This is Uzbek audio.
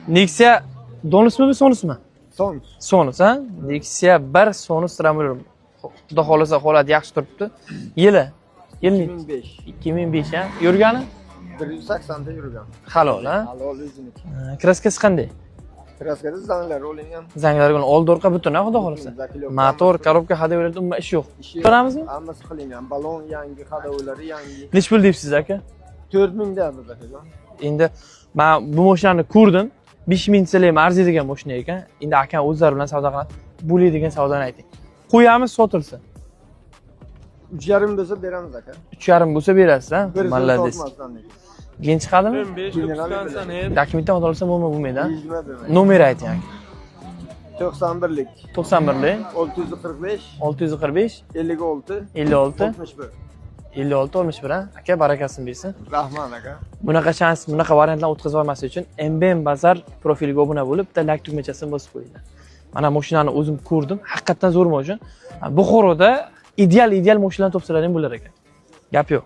Nexia Donusmi bu Sonusmi? Sonus. Sonus, ha? Nexia 1 Sonus Ramler. Xudo xolasa holati yaxshi turibdi. Yili 2005. 2005 ha. Yurgani? 180 ta yurgan. Halol, ha? Halol o'ziniki. Kraskasi qanday? Kraskada zanglar olingan. Zanglarga old orqa butun, xudo xolasa. Motor, korobka hadavlarda umuman ish yo'q. Ko'ramizmi? Hammasi qilingan. Balon yangi, hadavlari yangi. Nech pul deysiz aka? 4000 da biz akajon. Endi men bu mashinani ko'rdim. 5000 so'm arziydigan mashina ekan. Endi aka o'zlari bilan savdo qilib, bo'ladigan savdoni ayting. Qo'yamiz sotilsa. 3,5 bo'lsa beramiz aka. 3,5 bo'lsa berasiz, ha? Malades. Malades. Keyin chiqadimi? 15-90 ed. Dokumentdan olsa bo'lmaydi, ha? 100 bermaydi. Nomer ayting aka. 91lik. 91lik 645 645 56 56 61. 56 61 ha? Aka barakasin bersin. Rahmat aka. Bunaqa chans, bunaqa variantlarni o'tkazib olmaslik uchun MBM Bazar profiliga obuna bo'lib, bitta like tugmachasini bosib qo'yinglar. Mana mashinani o'zim ko'rdim, haqiqatan zo'r mashina. Buxoroda ideal mashinalarni topsalaring bo'lar ekan. Gap yo'q.